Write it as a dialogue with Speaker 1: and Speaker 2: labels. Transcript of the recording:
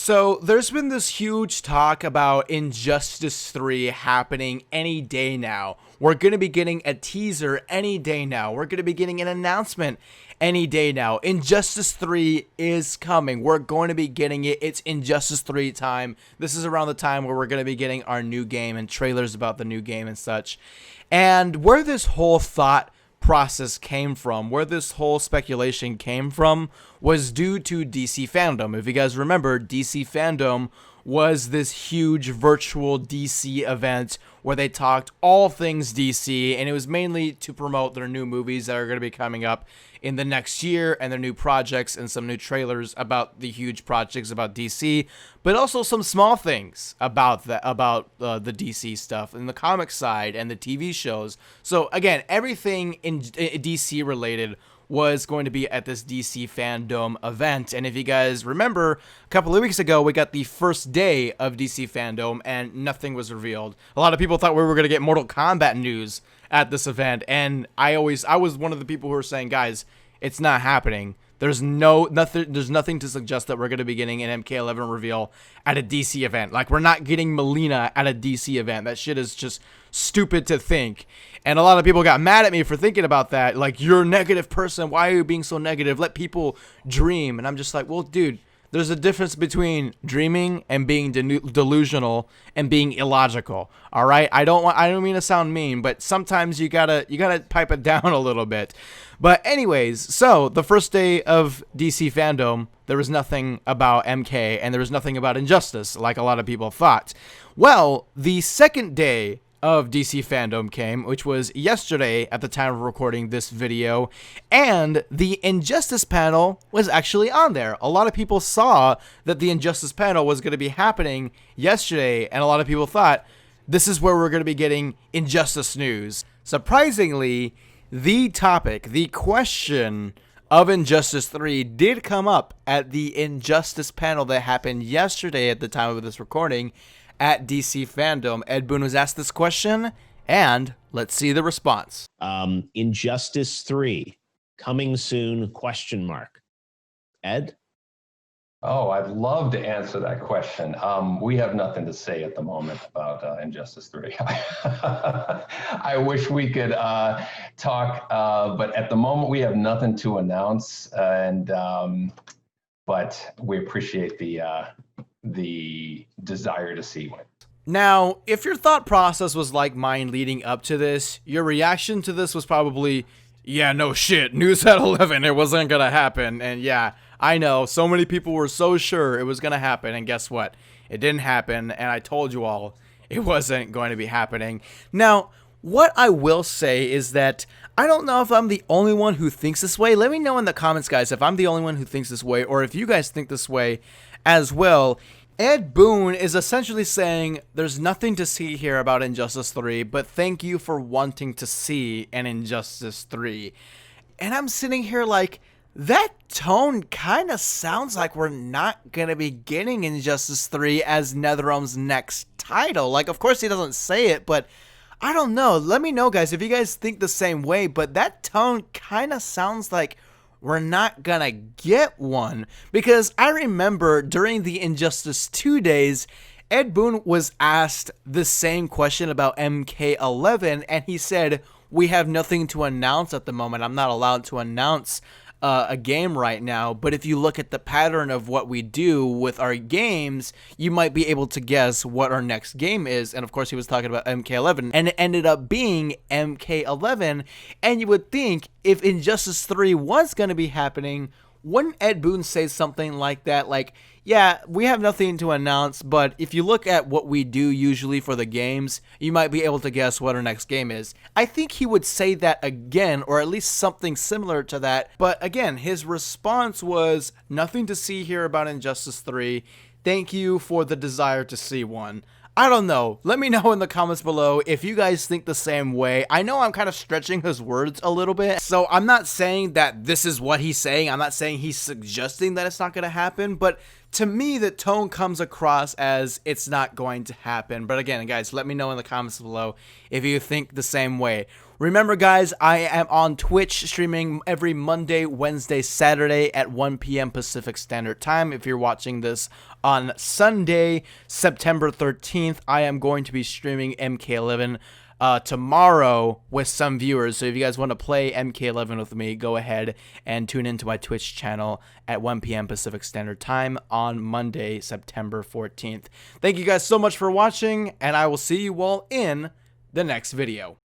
Speaker 1: So there's been this huge talk about Injustice 3 happening any day now. We're going to be getting a teaser any day now. We're going to be getting an announcement any day now. Injustice 3 is coming. We're going to be getting it. It's Injustice 3 time. This is around the time where we're going to be getting our new game and trailers about the new game and such. And where this whole thought process came from, where this whole speculation came from, was due to DC Fandome. If you guys remember, DC Fandome was this huge virtual DC event where they talked all things DC, and it was mainly to promote their new movies that are going to be coming up in the next year, and their new projects and some new trailers about the huge projects about DC, but also some small things about the DC stuff and the comic side and the TV shows. So again, everything in DC related was going to be at this DC Fandome event. And if you guys remember, a couple of weeks ago, we got the first day of DC Fandome and nothing was revealed. A lot of people thought we were going to get Mortal Kombat news at this event, and I was one of the people who were saying, guys, it's not happening. There's nothing to suggest that we're going to be getting an MK11 reveal at a DC event. Like, we're not getting Melina at a DC event. That shit is just stupid to think. And a lot of people got mad at me for thinking about that. Like, you're a negative person. Why are you being so negative? Let people dream. And I'm just like, well, dude, there's a difference between dreaming and being delusional and being illogical. All right? I don't mean to sound mean, but sometimes you gotta pipe it down a little bit. But anyways, so the first day of DC Fandome, there was nothing about MK and there was nothing about Injustice, like a lot of people thought. Well, the second day of DC Fandome came, which was yesterday at the time of recording this video, and the Injustice panel was actually on there. A lot of people saw that the Injustice panel was going to be happening yesterday, and a lot of people thought this is where we're going to be getting Injustice news. Surprisingly, the topic, the question of Injustice 3 did come up at the Injustice panel that happened yesterday at the time of this recording at DC Fandome. Ed Boon was asked this question, and let's see the response.
Speaker 2: Injustice 3 coming soon, question mark. Ed?
Speaker 3: Oh, I'd love to answer that question. We have nothing to say at the moment about Injustice 3. I wish we could talk, but at the moment we have nothing to announce, but we appreciate the desire to see one.
Speaker 1: Now, if your thought process was like mine leading up to this, your reaction to this was probably, yeah, no shit, news at 11, it wasn't gonna happen. And yeah, I know, so many people were so sure it was gonna happen, and guess what? It didn't happen, and I told you all it wasn't going to be happening. Now, what I will say is that I don't know if I'm the only one who thinks this way. Let me know in the comments, guys, if I'm the only one who thinks this way, or if you guys think this way as well. Ed Boon is essentially saying there's nothing to see here about Injustice 3, but thank you for wanting to see an Injustice 3. And I'm sitting here like, that tone kind of sounds like we're not going to be getting Injustice 3 as NetherRealm's next title. Like, of course he doesn't say it, but I don't know. Let me know, guys, if you guys think the same way, but that tone kind of sounds like we're not gonna get one, because I remember during the Injustice 2 days, Ed Boon was asked the same question about MK11, and he said, we have nothing to announce at the moment. I'm not allowed to announce a game right now, but if you look at the pattern of what we do with our games, you might be able to guess what our next game is. And of course he was talking about MK11, and it ended up being MK11. And you would think if Injustice 3 was going to be happening, wouldn't Ed Boon say something like that? Like, yeah, we have nothing to announce, but if you look at what we do usually for the games, you might be able to guess what our next game is. I think he would say that again, or at least something similar to that. But again, his response was, nothing to see here about Injustice 3. Thank you for the desire to see one. I don't know. Let me know in the comments below if you guys think the same way. I know I'm kind of stretching his words a little bit, so I'm not saying that this is what he's saying. I'm not saying he's suggesting that it's not going to happen, but to me, the tone comes across as it's not going to happen. But again, guys, let me know in the comments below if you think the same way. Remember, guys, I am on Twitch streaming every Monday, Wednesday, Saturday at 1 p.m. Pacific Standard Time. If you're watching this on Sunday, September 13th, I am going to be streaming MK11 tomorrow with some viewers. So if you guys want to play MK11 with me, go ahead and tune into my Twitch channel at 1 p.m. Pacific Standard Time on Monday, September 14th. Thank you guys so much for watching, and I will see you all in the next video.